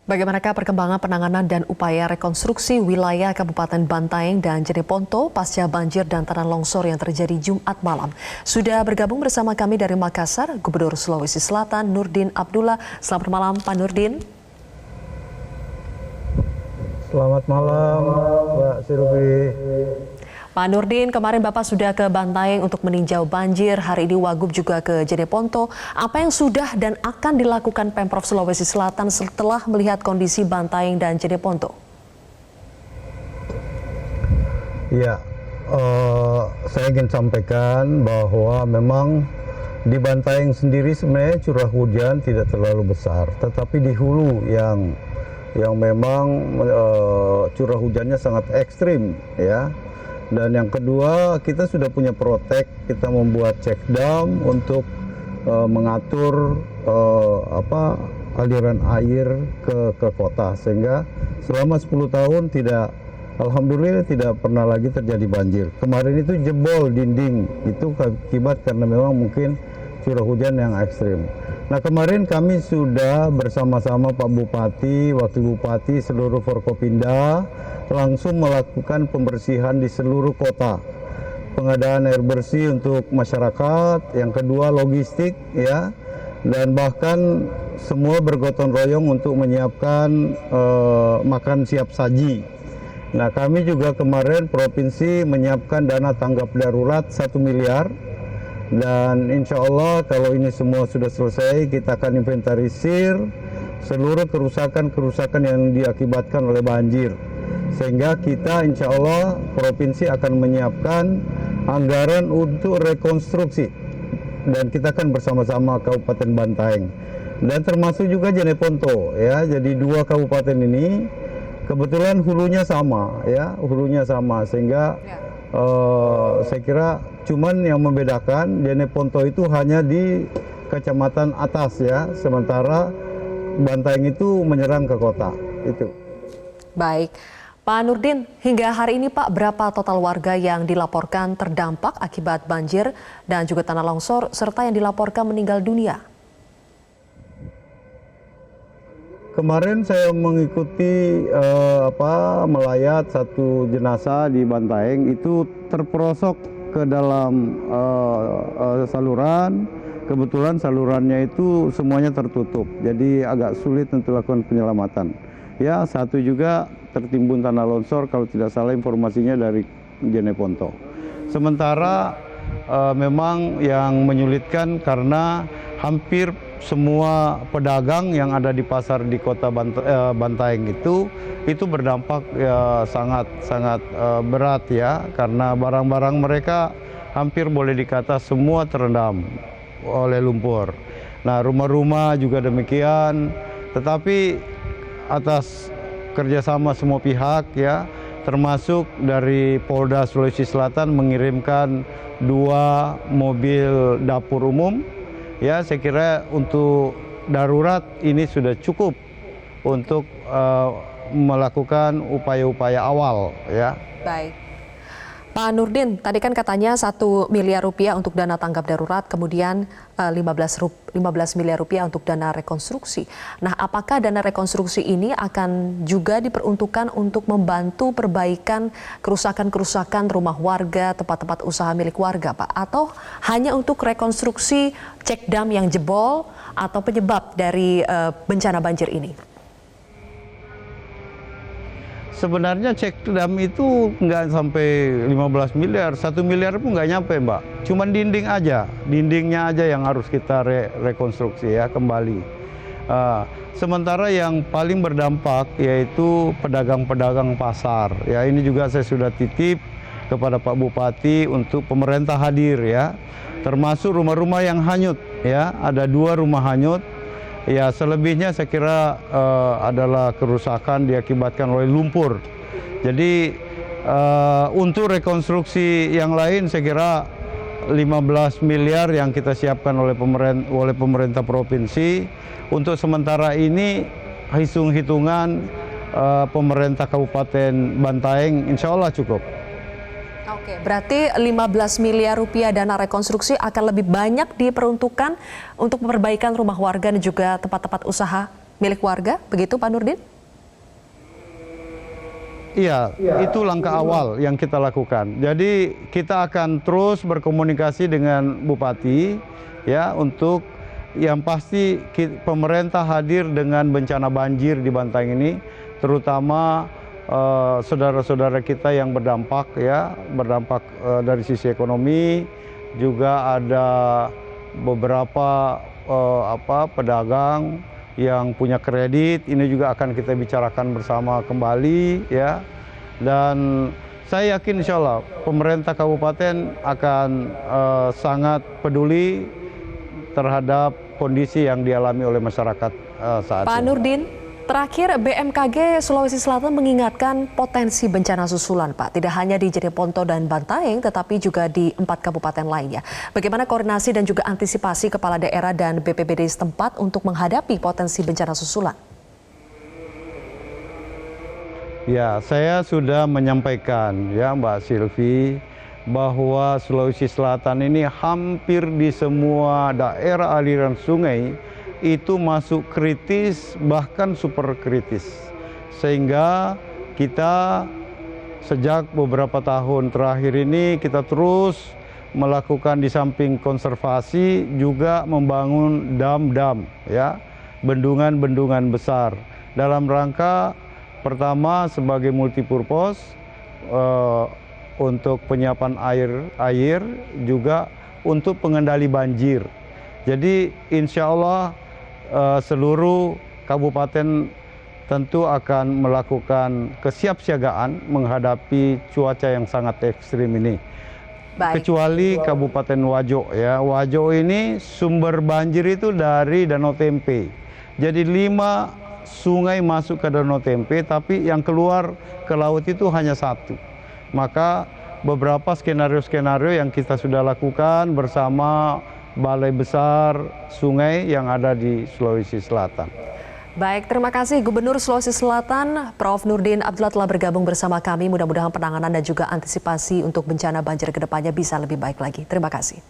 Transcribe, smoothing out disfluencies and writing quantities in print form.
Bagaimanakah perkembangan penanganan dan upaya rekonstruksi wilayah Kabupaten Bantaeng dan Jeneponto pasca banjir dan tanah longsor yang terjadi Jumat malam? Sudah bergabung bersama kami dari Makassar, Gubernur Sulawesi Selatan Nurdin Abdullah. Selamat malam, Pak Nurdin. Selamat malam, Mbak Silvi. Pak Nurdin, kemarin Bapak sudah ke Bantaeng untuk meninjau banjir, hari ini Wagub juga ke Jeneponto. Apa yang sudah dan akan dilakukan Pemprov Sulawesi Selatan setelah melihat kondisi Bantaeng dan Jeneponto? Ya, saya ingin sampaikan bahwa memang di Bantaeng sendiri sebenarnya curah hujan tidak terlalu besar, tetapi di hulu yang memang curah hujannya sangat ekstrim, ya. Dan yang kedua, kita sudah punya protek, kita membuat check dam untuk mengatur aliran air ke kota, sehingga selama 10 tahun alhamdulillah tidak pernah lagi terjadi banjir. Kemarin itu jebol dinding, itu akibat karena memang mungkin curah hujan yang ekstrim. Nah, kemarin kami sudah bersama-sama Pak Bupati, Wakil Bupati, seluruh Forkopimda langsung melakukan pembersihan di seluruh kota. Pengadaan air bersih untuk masyarakat, yang kedua logistik, ya, dan bahkan semua bergotong royong untuk menyiapkan makan siap saji. Nah, kami juga kemarin provinsi menyiapkan dana tanggap darurat 1 miliar. Dan insya Allah kalau ini semua sudah selesai, kita akan inventarisir seluruh kerusakan-kerusakan yang diakibatkan oleh banjir. Sehingga kita insya Allah provinsi akan menyiapkan anggaran untuk rekonstruksi. Dan kita akan bersama-sama Kabupaten Bantaeng. Dan termasuk juga Jeneponto, ya. Jadi dua kabupaten ini kebetulan hulunya sama, ya, hulunya sama. Sehingga saya kira cuman yang membedakan Jeneponto itu hanya di kecamatan atas, ya, sementara Bantaeng itu menyerang ke kota. Itu. Baik, Pak Nurdin, hingga hari ini Pak, berapa total warga yang dilaporkan terdampak akibat banjir dan juga tanah longsor serta yang dilaporkan meninggal dunia? Kemarin saya mengikuti melayat satu jenazah di Bantaeng, itu terperosok ke dalam saluran. Kebetulan salurannya itu semuanya tertutup, jadi agak sulit untuk lakukan penyelamatan. Ya, satu juga tertimbun tanah longsor, kalau tidak salah informasinya dari Jeneponto. Sementara memang yang menyulitkan karena hampir semua pedagang yang ada di pasar di kota Bantaeng itu berdampak sangat berat, ya, karena barang-barang mereka hampir boleh dikata semua terendam oleh lumpur. Nah, rumah-rumah juga demikian, tetapi atas kerjasama semua pihak, ya, termasuk dari Polda Sulawesi Selatan mengirimkan 2 mobil dapur umum. Ya, saya kira untuk darurat ini sudah cukup untuk melakukan upaya-upaya awal, ya. Baik. Pak Nurdin, tadi kan katanya 1 miliar rupiah untuk dana tanggap darurat, kemudian 15 miliar rupiah untuk dana rekonstruksi. Nah, apakah dana rekonstruksi ini akan juga diperuntukkan untuk membantu perbaikan kerusakan-kerusakan rumah warga, tempat-tempat usaha milik warga, Pak? Atau hanya untuk rekonstruksi cek dam yang jebol atau penyebab dari bencana banjir ini? Sebenarnya cek dam itu nggak sampai 15 miliar, 1 miliar pun nggak nyampe, Mbak. Cuman dinding aja, dindingnya aja yang harus kita rekonstruksi, ya, kembali. Sementara yang paling berdampak yaitu pedagang-pedagang pasar. Ya, ini juga saya sudah titip kepada Pak Bupati untuk pemerintah hadir, ya. Termasuk rumah-rumah yang hanyut, ya, ada 2 rumah hanyut. Ya, selebihnya saya kira adalah kerusakan diakibatkan oleh lumpur. Jadi untuk rekonstruksi yang lain saya kira 15 miliar yang kita siapkan oleh pemerintah provinsi. Untuk sementara ini hitung-hitungan pemerintah Kabupaten Bantaeng insya Allah cukup. Oke, berarti 15 miliar rupiah dana rekonstruksi akan lebih banyak diperuntukkan untuk perbaikan rumah warga dan juga tempat-tempat usaha milik warga, begitu Pak Nurdin? Iya, itu langkah awal yang kita lakukan. Jadi kita akan terus berkomunikasi dengan Bupati ya untuk yang pasti pemerintah hadir dengan bencana banjir di Bantaeng ini, terutama saudara-saudara kita yang berdampak dari sisi ekonomi, juga ada beberapa pedagang yang punya kredit, ini juga akan kita bicarakan bersama kembali ya. Dan saya yakin insya Allah pemerintah kabupaten akan sangat peduli terhadap kondisi yang dialami oleh masyarakat saat Pak ini. Nurdin, terakhir BMKG Sulawesi Selatan mengingatkan potensi bencana susulan, Pak. Tidak hanya di Jeneponto dan Bantaeng, tetapi juga di 4 kabupaten lainnya. Bagaimana koordinasi dan juga antisipasi kepala daerah dan BPBD setempat untuk menghadapi potensi bencana susulan? Ya, saya sudah menyampaikan ya Mbak Silvi bahwa Sulawesi Selatan ini hampir di semua daerah aliran sungai itu masuk kritis, bahkan super kritis. Sehingga kita sejak beberapa tahun terakhir ini kita terus melakukan di samping konservasi juga membangun dam-dam ya, bendungan-bendungan besar dalam rangka pertama sebagai multipurpose untuk penyiapan air juga untuk pengendali banjir. Jadi insya Allah seluruh kabupaten tentu akan melakukan kesiapsiagaan menghadapi cuaca yang sangat ekstrim ini. Baik. Kecuali Kabupaten Wajo ya. Wajo ini sumber banjir itu dari Danau Tempe. Jadi 5 sungai masuk ke Danau Tempe, tapi yang keluar ke laut itu hanya 1. Maka beberapa skenario-skenario yang kita sudah lakukan bersama Balai Besar Sungai yang ada di Sulawesi Selatan. Baik, terima kasih Gubernur Sulawesi Selatan, Prof. Nurdin Abdullah telah bergabung bersama kami. Mudah-mudahan penanganan dan juga antisipasi untuk bencana banjir ke depannya bisa lebih baik lagi. Terima kasih.